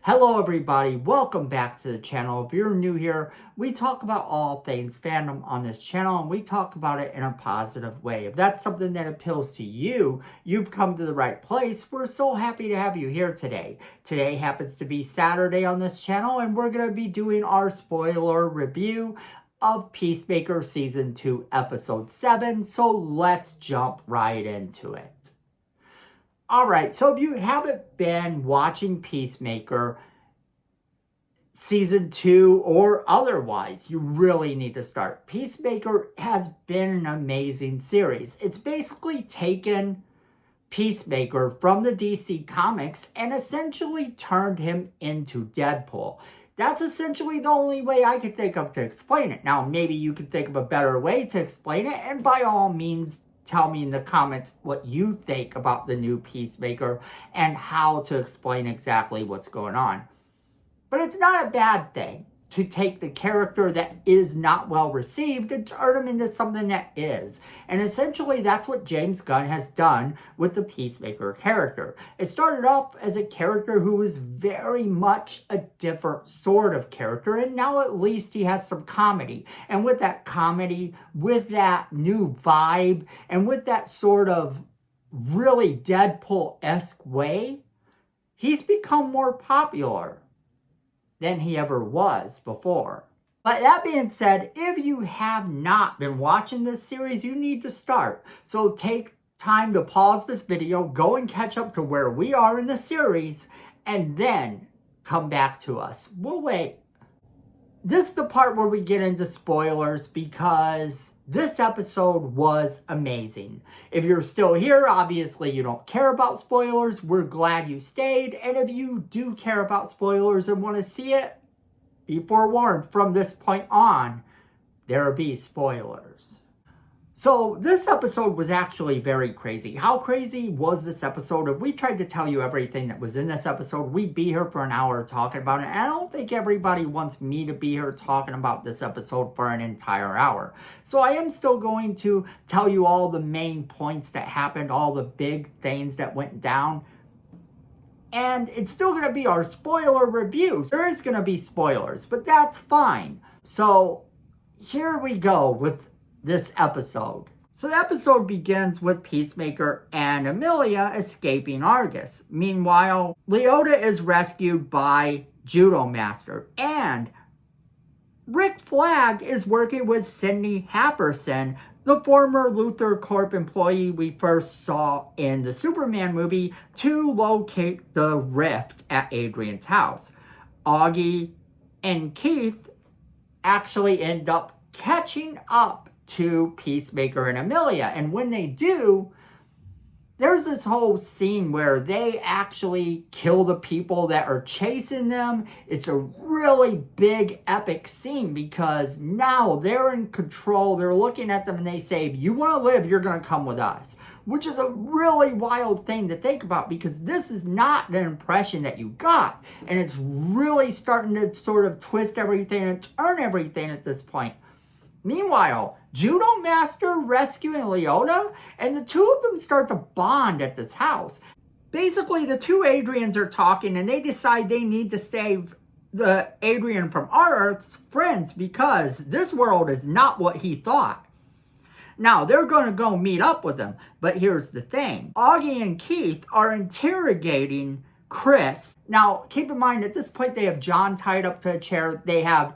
Hello everybody, welcome back to the channel. If you're new here, we talk about all things fandom on this channel and we talk about it in a positive way. If that's something that appeals to you, you've come to the right place. We're so happy to have you here today. Today happens to be Saturday on this channel and we're going to be doing our spoiler review of Peacemaker Season 2 Episode 7. So let's jump right into it. Alright, so if you haven't been watching Peacemaker Season 2 or otherwise, you really need to start. Peacemaker has been an amazing series. It's basically taken Peacemaker from the DC Comics and essentially turned him into Deadpool. That's essentially the only way I could think of to explain it. Now, maybe you could think of a better way to explain it, and by all means, tell me in the comments what you think about the new Peacemaker and how to explain exactly what's going on. But it's not a bad thing to take the character that is not well received and turn him into something that is. And essentially that's what James Gunn has done with the Peacemaker character. It started off as a character who was very much a different sort of character, and now at least he has some comedy. And with that comedy, with that new vibe, and with that sort of really Deadpool-esque way, he's become more popular than he ever was before. But that being said, if you have not been watching this series, you need to start. So take time to pause this video, go and catch up to where we are in the series, and then come back to us. We'll wait. This is the part where we get into spoilers because this episode was amazing. If you're still here, obviously you don't care about spoilers. We're glad you stayed. And if you do care about spoilers and want to see it, be forewarned, from this point on, there will be spoilers. So this episode was actually very crazy. How crazy was this episode? If we tried to tell you everything that was in this episode, we'd be here for an hour talking about it. And I don't think everybody wants me to be here talking about this episode for an entire hour. So I am still going to tell you all the main points that happened, all the big things that went down. And it's still going to be our spoiler review. There is going to be spoilers, but that's fine. So here we go with this episode. So the episode begins with Peacemaker and Amelia escaping Argus. Meanwhile, Leota is rescued by Judo Master, and Rick Flag is working with Sydney Happerson, the former Luthor Corp employee we first saw in the Superman movie, to locate the rift at Adrian's house. Augie and Keith actually end up catching up to Peacemaker and Amelia. And when they do, there's this whole scene where they actually kill the people that are chasing them. It's a really big, epic scene because now they're in control. They're looking at them and they say, if you want to live, you're going to come with us. Which is a really wild thing to think about because this is not the impression that you got. And it's really starting to sort of twist everything and turn everything at this point. Meanwhile, Judo Master rescuing Leota, and the two of them start to bond at this house. Basically, the two Adrians are talking, and they decide they need to save the Adrian from Earth's friends because this world is not what he thought. Now, they're going to go meet up with him, but here's the thing. Augie and Keith are interrogating Chris. Now, keep in mind, at this point, they have John tied up to a chair. They have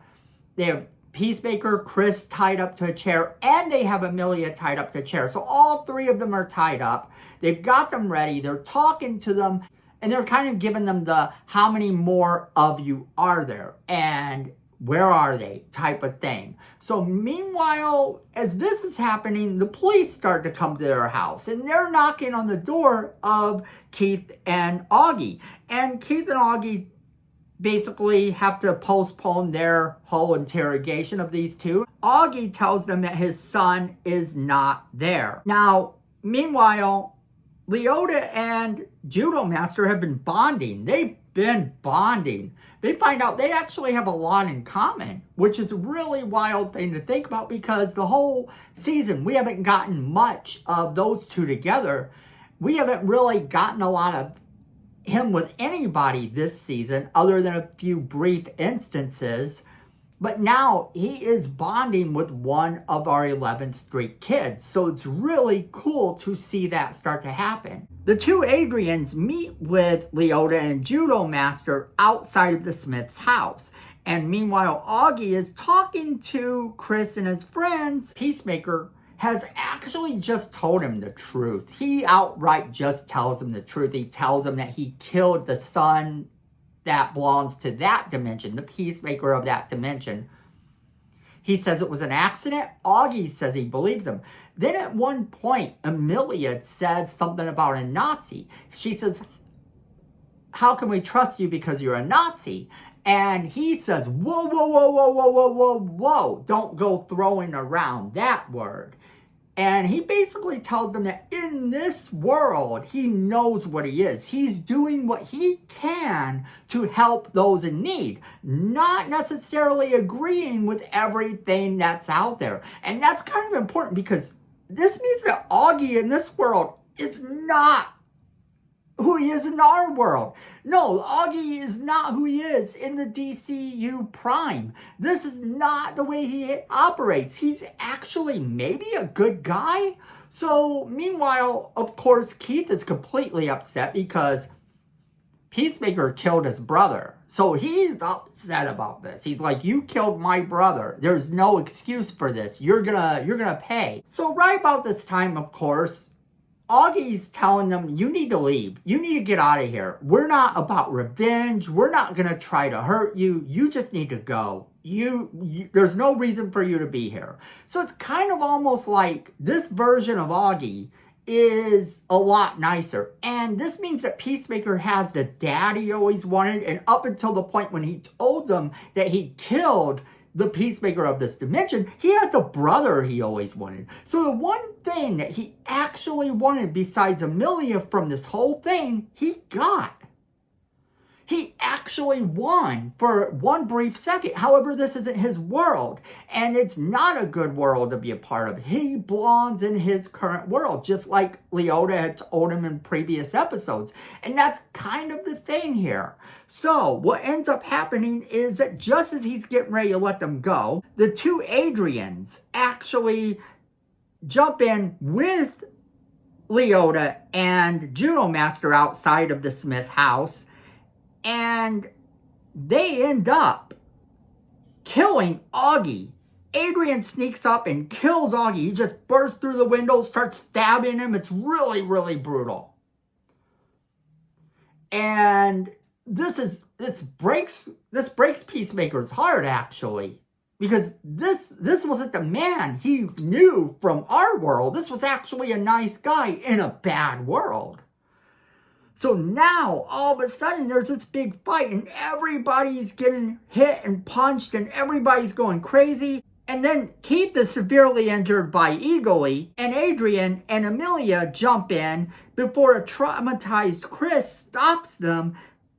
Peacemaker, Chris tied up to a chair, and they have Amelia tied up to a chair. So all three of them are tied up. They've got them ready. They're talking to them, and they're kind of giving them the how many more of you are there and where are they type of thing. So meanwhile, as this is happening, the police start to come to their house, and they're knocking on the door of Keith and Augie. And Keith and Augie basically have to postpone their whole interrogation of these two. Augie tells them that his son is not there. Now, meanwhile, Leota and Judo Master have been bonding. They've been bonding. They find out they actually have a lot in common, which is a really wild thing to think about because the whole season, we haven't gotten much of those two together. We haven't really gotten a lot of him with anybody this season other than a few brief instances. But now he is bonding with one of our 11th Street kids. So it's really cool to see that start to happen. The two Adrians meet with Leota and Judo Master outside of the Smith's house. And meanwhile, Augie is talking to Chris and his friends. Peacemaker has actually just told him the truth. He outright just tells him the truth. He tells him that he killed the son that belongs to that dimension, the Peacemaker of that dimension. He says it was an accident. Augie says he believes him. Then at one point, Amelia says something about a Nazi. She says, how can we trust you because you're a Nazi? And he says, whoa, whoa, whoa, whoa, whoa, whoa, whoa, whoa. Don't go throwing around that word. And he basically tells them that in this world, he knows what he is. He's doing what he can to help those in need, not necessarily agreeing with everything that's out there. And that's kind of important because this means that Augie in this world is not who he is in our world. No, Augie is not who he is in the DCU Prime. This is not the way he operates. He's actually maybe a good guy. So, meanwhile, of course, Keith is completely upset because Peacemaker killed his brother. So he's upset about this. He's like, you killed my brother. There's no excuse for this. You're gonna pay. So right about this time, of course, Augie's telling them, you need to leave. You need to get out of here. We're not about revenge. We're not going to try to hurt you. You just need to go. There's no reason for you to be here. So it's kind of almost like this version of Augie is a lot nicer. And this means that Peacemaker has the dad he always wanted. And up until the point when he told them that he killed the Peacemaker of this dimension, he had the brother he always wanted. So the one thing that he actually wanted besides Amelia from this whole thing, he got. He actually won for one brief second. However, this isn't his world. And it's not a good world to be a part of. He belongs in his current world, just like Leota had told him in previous episodes. And that's kind of the thing here. So what ends up happening is that just as he's getting ready to let them go, the two Adrians actually jump in with Leota and Judo Master outside of the Smith house. And they end up killing Augie. Adrian sneaks up and kills Augie. He just bursts through the window, starts stabbing him. It's really, really brutal. And this breaks Peacemaker's heart, actually. Because this wasn't the man he knew from our world. This was actually a nice guy in a bad world. So now, all of a sudden, there's this big fight, and everybody's getting hit and punched, and everybody's going crazy. And then Keith is severely injured by Eagly, and Adrian and Amelia jump in before a traumatized Chris stops them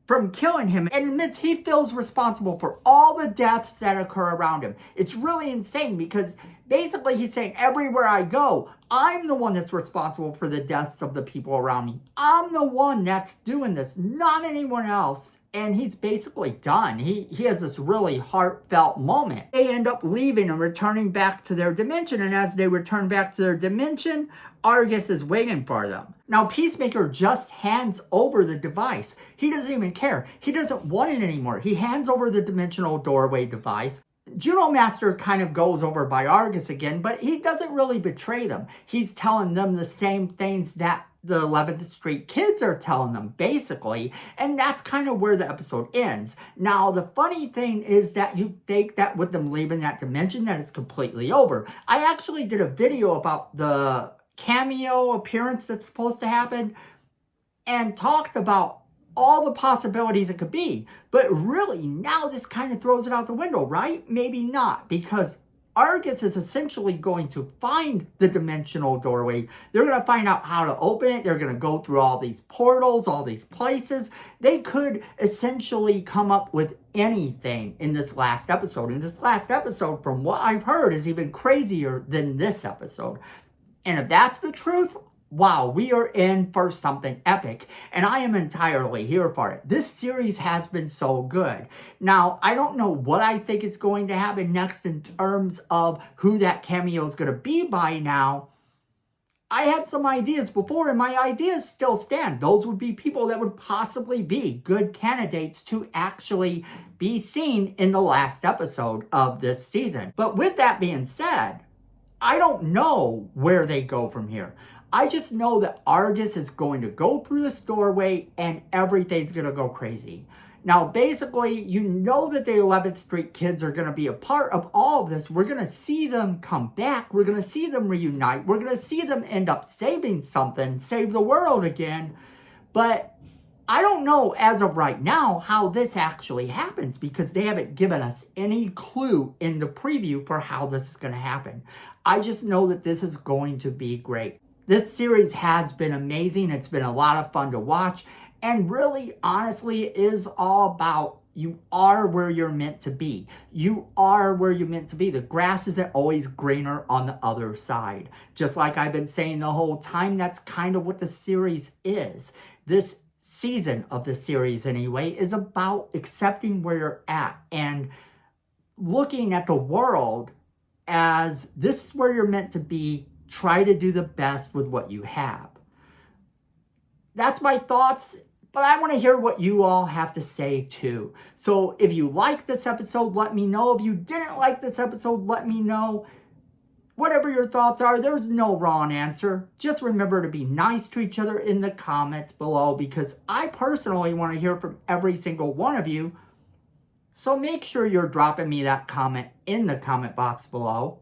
from killing him and admits he feels responsible for all the deaths that occur around him. It's really insane because basically he's saying, everywhere I go, I'm the one that's responsible for the deaths of the people around me. I'm the one that's doing this, not anyone else. And he's basically done. He has this really heartfelt moment. They end up leaving and returning back to their dimension. And as they return back to their dimension, Argus is waiting for them. Now, Peacemaker just hands over the device. He doesn't even care. He doesn't want it anymore. He hands over the dimensional doorway device. Judo Master kind of goes over by Argus again, but he doesn't really betray them. He's telling them the same things that the 11th Street kids are telling them, basically. And that's kind of where the episode ends. Now, the funny thing is that you think that with them leaving that dimension, that it's completely over. I actually did a video about the cameo appearance that's supposed to happen and talked about all the possibilities it could be. But really, now this kind of throws it out the window, right? Maybe not, because Argus is essentially going to find the dimensional doorway. They're going to find out how to open it. They're going to go through all these portals, all these places. They could essentially come up with anything in this last episode. And this last episode, from what I've heard, is even crazier than this episode. And if that's the truth, wow, we are in for something epic, and I am entirely here for it. This series has been so good. Now, I don't know what I think is going to happen next in terms of who that cameo is going to be by now. I had some ideas before, and my ideas still stand. Those would be people that would possibly be good candidates to actually be seen in the last episode of this season. But with that being said, I don't know where they go from here. I just know that Argus is going to go through this doorway and everything's going to go crazy. Now, basically, you know that the 11th Street kids are going to be a part of all of this. We're going to see them come back. We're going to see them reunite. We're going to see them end up saving something, save the world again. But I don't know as of right now how this actually happens because they haven't given us any clue in the preview for how this is going to happen. I just know that this is going to be great. This series has been amazing. It's been a lot of fun to watch. And really, honestly, it is all about you are where you're meant to be. You are where you're meant to be. The grass isn't always greener on the other side. Just like I've been saying the whole time, that's kind of what the series is. This season of the series, anyway, is about accepting where you're at and looking at the world as this is where you're meant to be. Try to do the best with what you have. That's my thoughts. But I want to hear what you all have to say too. So if you liked this episode, let me know. If you didn't like this episode, let me know. Whatever your thoughts are, there's no wrong answer. Just remember to be nice to each other in the comments below because I personally want to hear from every single one of you. So make sure you're dropping me that comment in the comment box below.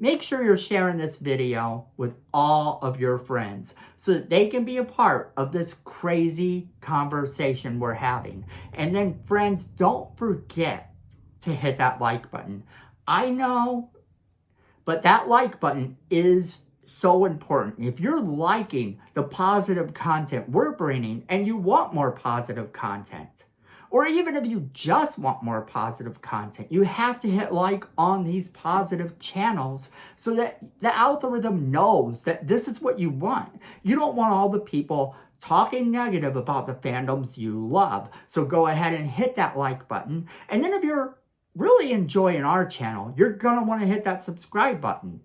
Make sure you're sharing this video with all of your friends so that they can be a part of this crazy conversation we're having. And then friends, don't forget to hit that like button. I know, but that like button is so important. If you're liking the positive content we're bringing and you want more positive content, or even if you just want more positive content, you have to hit like on these positive channels so that the algorithm knows that this is what you want. You don't want all the people talking negative about the fandoms you love. So go ahead and hit that like button. And then if you're really enjoying our channel, you're going to want to hit that subscribe button.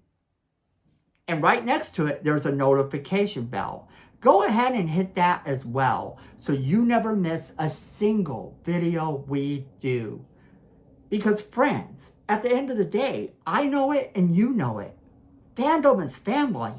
And right next to it, there's a notification bell. Go ahead and hit that as well so you never miss a single video we do. Because friends, at the end of the day, I know it and you know it. Fandom is family.